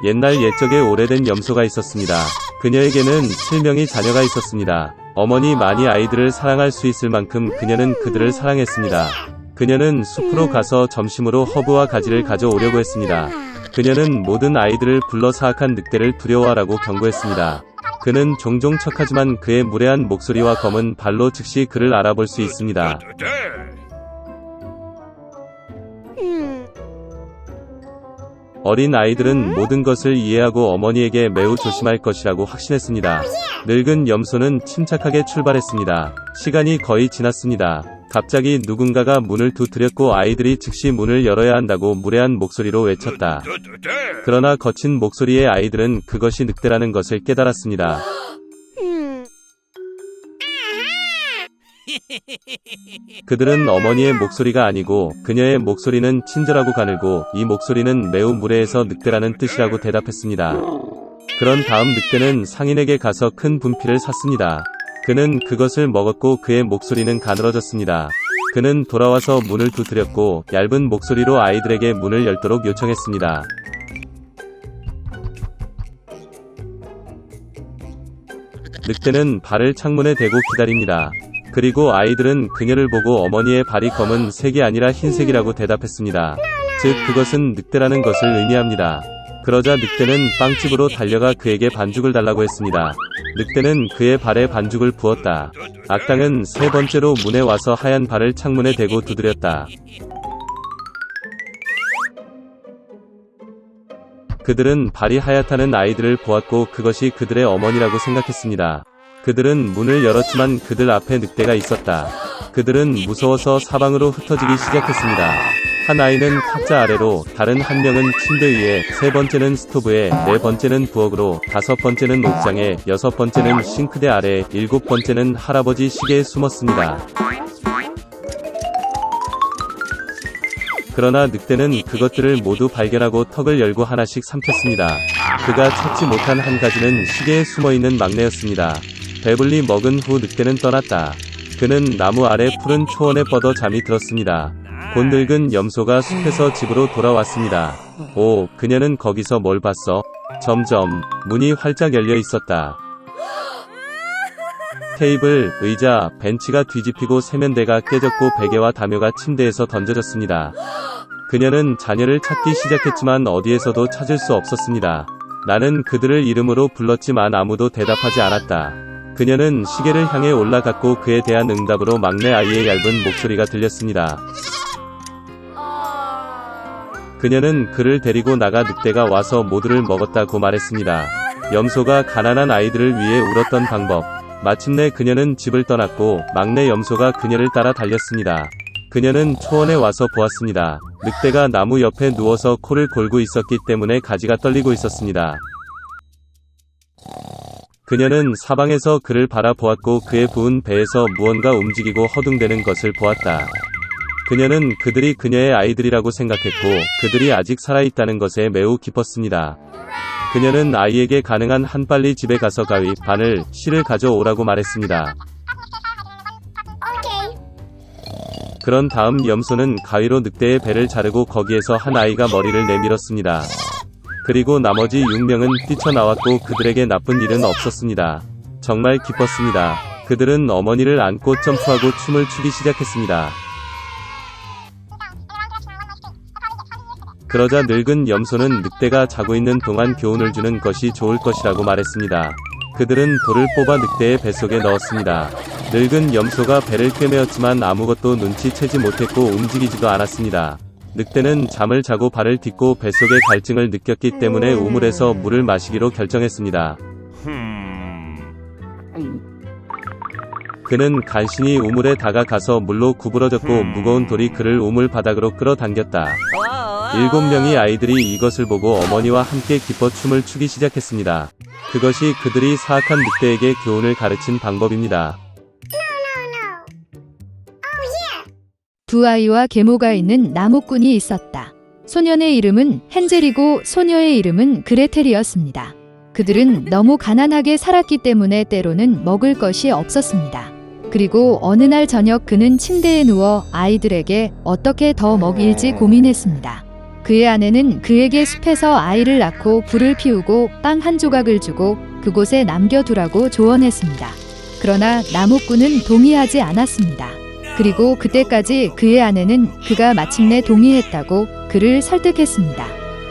옛날 옛적에 오래된 염소가 있었습니다. 그녀에게는 7명의 자녀가 있었습니다. 어머니 많이 아이들을 사랑할 수 있을 만큼 그녀는 그들을 사랑했습니다. 그녀는 숲으로 가서 점심으로 허브와 가지를 가져오려고 했습니다. 그녀는 모든 아이들을 불러 사악한 늑대를 두려워하라고 경고했습니다. 그는 종종 척하지만 그의 무례한 목소리와 검은 발로 즉시 그를 알아볼 수 있습니다. 어린 아이들은 모든 것을 이해하고 어머니에게 매우 조심할 것이라고 확신했습니다. 늙은 염소는 침착하게 출발했습니다. 시간이 거의 지났습니다. 갑자기 누군가가 문을 두드렸고 아이들이 즉시 문을 열어야 한다고 무례한 목소리로 외쳤다. 그러나 거친 목소리의 아이들은 그것이 늑대라는 것을 깨달았습니다. 그들은 어머니의 목소리가 아니고 그녀의 목소리는 친절하고 가늘고 이 목소리는 매우 무례해서 늑대라는 뜻이라고 대답했습니다. 그런 다음 늑대는 상인에게 가서 큰 분필을 샀습니다. 그는 그것을 먹었고 그의 목소리는 가늘어졌습니다. 그는 돌아와서 문을 두드렸고 얇은 목소리로 아이들에게 문을 열도록 요청했습니다. 늑대는 발을 창문에 대고 기다립니다. 그리고 아이들은 그녀를 보고 어머니의 발이 검은 색이 아니라 흰색이라고 대답했습니다. 즉 그것은 늑대라는 것을 의미합니다. 그러자 늑대는 빵집으로 달려가 그에게 반죽을 달라고 했습니다. 늑대는 그의 발에 반죽을 부었다. 악당은 세 번째로 문에 와서 하얀 발을 창문에 대고 두드렸다. 그들은 발이 하얗다는 아이들을 보았고 그것이 그들의 어머니라고 생각했습니다. 그들은 문을 열었지만 그들 앞에 늑대가 있었다. 그들은 무서워서 사방으로 흩어지기 시작했습니다. 한 아이는 탁자 아래로, 다른 한 명은 침대 위에, 세 번째는 스토브에, 네 번째는 부엌으로, 다섯 번째는 옥장에, 여섯 번째는 싱크대 아래, 일곱 번째는 할아버지 시계에 숨었습니다. 그러나 늑대는 그것들을 모두 발견하고 턱을 열고 하나씩 삼켰습니다. 그가 찾지 못한 한 가지는 시계에 숨어있는 막내였습니다. 배불리 먹은 후 늑대는 떠났다. 그는 나무 아래 푸른 초원에 뻗어 잠이 들었습니다. 곧 늙은 염소가 숲에서 집으로 돌아왔습니다. 오, 그녀는 거기서 뭘 봤어? 점점 문이 활짝 열려 있었다. 테이블, 의자, 벤치가 뒤집히고 세면대가 깨졌고 베개와 담요가 침대에서 던져졌습니다. 그녀는 자녀를 찾기 시작했지만 어디에서도 찾을 수 없었습니다. 나는 그들을 이름으로 불렀지만 아무도 대답하지 않았다. 그녀는 시계를 향해 올라갔고 그에 대한 응답으로 막내 아이의 얇은 목소리가 들렸습니다. 그녀는 그를 데리고 나가 늑대가 와서 모두를 먹었다고 말했습니다. 염소가 가난한 아이들을 위해 울었던 방법. 마침내 그녀는 집을 떠났고 막내 염소가 그녀를 따라 달렸습니다. 그녀는 초원에 와서 보았습니다. 늑대가 나무 옆에 누워서 코를 골고 있었기 때문에 가지가 떨리고 있었습니다. 그녀는 사방에서 그를 바라보았고 그의 부은 배에서 무언가 움직이고 허둥대는 것을 보았다. 그녀는 그들이 그녀의 아이들이라고 생각했고 그들이 아직 살아있다는 것에 매우 기뻤습니다. 그녀는 아이에게 가능한 한 빨리 집에 가서 가위, 바늘, 실을 가져오라고 말했습니다. 그런 다음 염소는 가위로 늑대의 배를 자르고 거기에서 한 아이가 머리를 내밀었습니다. 그리고 나머지 6명은 뛰쳐나왔고 그들에게 나쁜 일은 없었습니다. 정말 기뻤습니다. 그들은 어머니를 안고 점프하고 춤을 추기 시작했습니다. 그러자 늙은 염소는 늑대가 자고 있는 동안 교훈을 주는 것이 좋을 것이라고 말했습니다. 그들은 돌을 뽑아 늑대의 뱃속에 넣었습니다. 늙은 염소가 배를 꿰매었지만 아무것도 눈치채지 못했고 움직이지도 않았습니다. 늑대는 잠을 자고 발을 딛고 뱃속의 갈증을 느꼈기 때문에 우물에서 물을 마시기로 결정했습니다. 그는 간신히 우물에 다가가서 물로 구부러졌고 무거운 돌이 그를 우물 바닥으로 끌어당겼다. 7명의 아이들이 이것을 보고 어머니와 함께 기뻐 춤을 추기 시작했습니다. 그것이 그들이 사악한 늑대에게 교훈을 가르친 방법입니다. 두 아이와 계모가 있는 나무꾼이 있었다. 소년의 이름은 헨젤이고 소녀의 이름은 그레텔이었습니다. 그들은 너무 가난하게 살았기 때문에 때로는 먹을 것이 없었습니다. 그리고 어느 날 저녁 그는 침대에 누워 아이들에게 어떻게 더 먹일지 고민했습니다. 그의 아내는 그에게 숲에서 아이를 낳고 불을 피우고 빵 한 조각을 주고 그곳에 남겨두라고 조언했습니다. 그러나 나무꾼은 동의하지 않았습니다. 그리고 그때까지 그의 아내는 그가 마침내 동의했다고 그를 설득했습니다.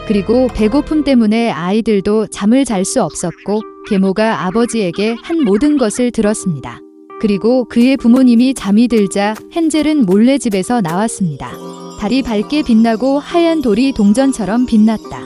그리고 배고픔 때문에 아이들도 잠을 잘 수 없었고 계모가 아버지에게 한 모든 것을 들었습니다. 그리고 그의 부모님이 잠이 들자 헨젤은 몰래 집에서 나왔습니다. 달이 밝게 빛나고 하얀 돌이 동전처럼 빛났다.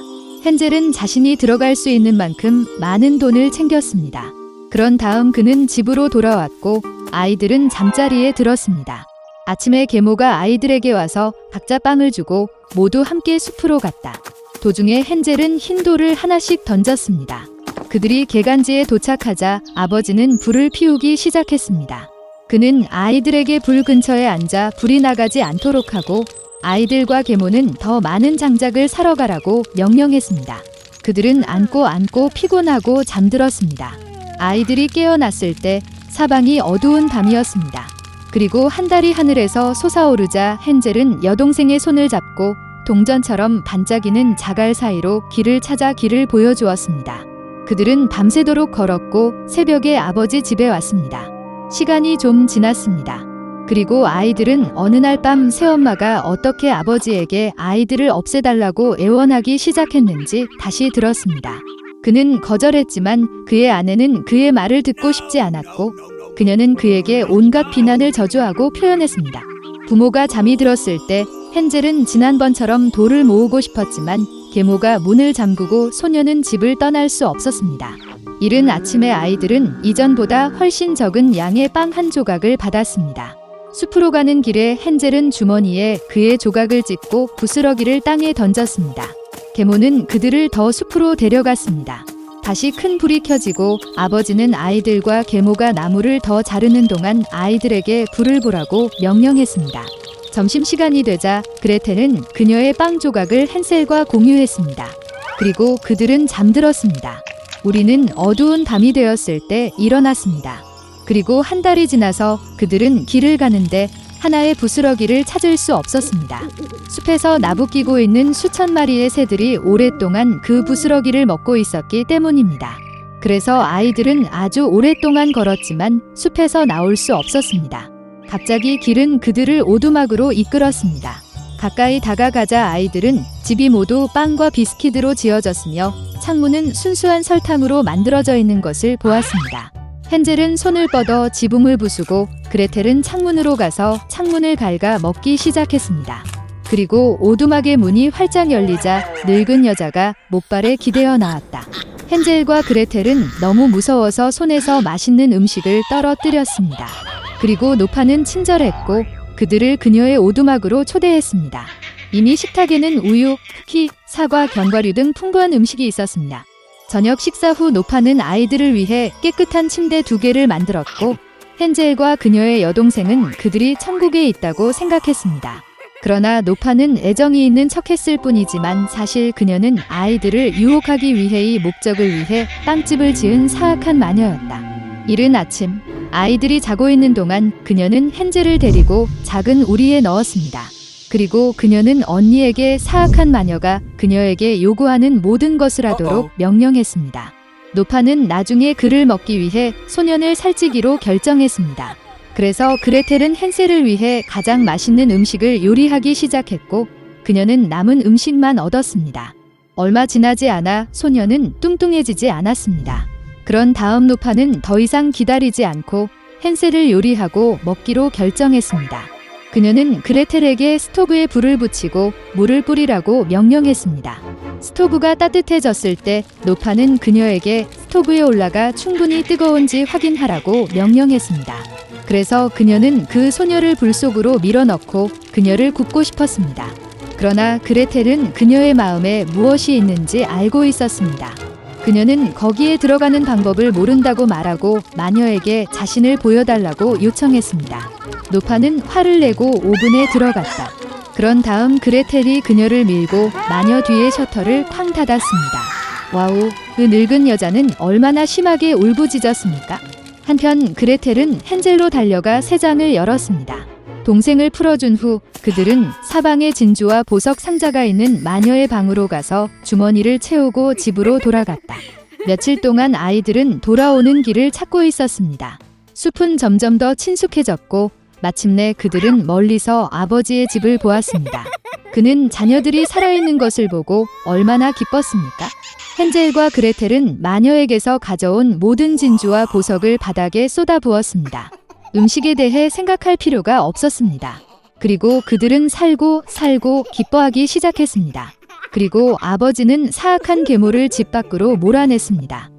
헨젤은 자신이 들어갈 수 있는 만큼 많은 돈을 챙겼습니다. 그런 다음 그는 집으로 돌아왔고 아이들은 잠자리에 들었습니다. 아침에 계모가 아이들에게 와서 각자 빵을 주고 모두 함께 숲으로 갔다. 도중에 헨젤은 흰 돌을 하나씩 던졌습니다. 그들이 개간지에 도착하자 아버지는 불을 피우기 시작했습니다. 그는 아이들에게 불 근처에 앉아 불이 나가지 않도록 하고 아이들과 계모는 더 많은 장작을 사러 가라고 명령했습니다. 그들은 안고 피곤하고 잠들었습니다. 아이들이 깨어났을 때 사방이 어두운 밤이었습니다. 그리고 한 달이 하늘에서 솟아오르자 헨젤은 여동생의 손을 잡고 동전처럼 반짝이는 자갈 사이로 길을 찾아 길을 보여주었습니다. 그들은 밤새도록 걸었고 새벽에 아버지 집에 왔습니다. 시간이 좀 지났습니다. 그리고 아이들은 어느 날 밤 새엄마가 어떻게 아버지에게 아이들을 없애달라고 애원하기 시작했는지 다시 들었습니다. 그는 거절했지만 그의 아내는 그의 말을 듣고 싶지 않았고 그녀는 그에게 온갖 비난을 저주하고 표현했습니다. 부모가 잠이 들었을 때 헨젤은 지난번처럼 돌을 모으고 싶었지만 계모가 문을 잠그고 소녀는 집을 떠날 수 없었습니다. 이른 아침에 아이들은 이전보다 훨씬 적은 양의 빵 한 조각을 받았습니다. 숲으로 가는 길에 헨젤은 주머니에 그의 조각을 찢고 부스러기를 땅에 던졌습니다. 계모는 그들을 더 숲으로 데려갔습니다. 다시 큰 불이 켜지고 아버지는 아이들과 계모가 나무를 더 자르는 동안 아이들에게 불을 보라고 명령했습니다. 점심시간이 되자 그레텔은 그녀의 빵 조각을 헨셀과 공유했습니다. 그리고 그들은 잠들었습니다. 우리는 어두운 밤이 되었을 때 일어났습니다. 그리고 한 달이 지나서 그들은 길을 가는데 하나의 부스러기를 찾을 수 없었습니다. 숲에서 나부끼고 있는 수천 마리의 새들이 오랫동안 그 부스러기를 먹고 있었기 때문입니다. 그래서 아이들은 아주 오랫동안 걸었지만 숲에서 나올 수 없었습니다. 갑자기 길은 그들을 오두막으로 이끌었습니다. 가까이 다가가자 아이들은 집이 모두 빵과 비스킷으로 지어졌으며 창문은 순수한 설탕으로 만들어져 있는 것을 보았습니다. 헨젤은 손을 뻗어 지붕을 부수고 그레텔은 창문으로 가서 창문을 갉아 먹기 시작했습니다. 그리고 오두막의 문이 활짝 열리자 늙은 여자가 못발에 기대어 나왔다. 헨젤과 그레텔은 너무 무서워서 손에서 맛있는 음식을 떨어뜨렸습니다. 그리고 노파는 친절했고 그들을 그녀의 오두막으로 초대했습니다. 이미 식탁에는 우유, 쿠키, 사과, 견과류 등 풍부한 음식이 있었습니다. 저녁 식사 후 노파는 아이들을 위해 깨끗한 침대 2개를 만들었고 헨젤과 그녀의 여동생은 그들이 천국에 있다고 생각했습니다. 그러나 노파는 애정이 있는 척했을 뿐이지만 사실 그녀는 아이들을 유혹하기 위해의 목적을 위해 빵집을 지은 사악한 마녀였다. 이른 아침 아이들이 자고 있는 동안 그녀는 헨젤을 데리고 작은 우리에 넣었습니다. 그리고 그녀는 언니에게 사악한 마녀가 그녀에게 요구하는 모든 것을 하도록 명령했습니다. 노파는 나중에 그를 먹기 위해 소년을 살찌기로 결정했습니다. 그래서 그레텔은 헨셀을 위해 가장 맛있는 음식을 요리하기 시작했고 그녀는 남은 음식만 얻었습니다. 얼마 지나지 않아 소년은 뚱뚱해지지 않았습니다. 그런 다음 노파는 더 이상 기다리지 않고 헨셀을 요리하고 먹기로 결정했습니다. 그녀는 그레텔에게 스토브에 불을 붙이고 물을 뿌리라고 명령했습니다. 스토브가 따뜻해졌을 때 노파는 그녀에게 스토브에 올라가 충분히 뜨거운지 확인하라고 명령했습니다. 그래서 그녀는 그 소녀를 불 속으로 밀어넣고 그녀를 굽고 싶었습니다. 그러나 그레텔은 그녀의 마음에 무엇이 있는지 알고 있었습니다. 그녀는 거기에 들어가는 방법을 모른다고 말하고 마녀에게 자신을 보여달라고 요청했습니다. 노파는 화를 내고 오븐에 들어갔다. 그런 다음 그레텔이 그녀를 밀고 마녀 뒤의 셔터를 쾅 닫았습니다. 와우, 그 늙은 여자는 얼마나 심하게 울부짖었습니까? 한편 그레텔은 헨젤로 달려가 새 장을 열었습니다. 동생을 풀어준 후 그들은 사방에 진주와 보석 상자가 있는 마녀의 방으로 가서 주머니를 채우고 집으로 돌아갔다. 며칠 동안 아이들은 돌아오는 길을 찾고 있었습니다. 숲은 점점 더 친숙해졌고 마침내 그들은 멀리서 아버지의 집을 보았습니다. 그는 자녀들이 살아있는 것을 보고 얼마나 기뻤습니까? 헨젤과 그레텔은 마녀에게서 가져온 모든 진주와 보석을 바닥에 쏟아부었습니다. 음식에 대해 생각할 필요가 없었습니다. 그리고 그들은 살고 기뻐하기 시작했습니다. 그리고 아버지는 사악한 괴물을 집 밖으로 몰아냈습니다.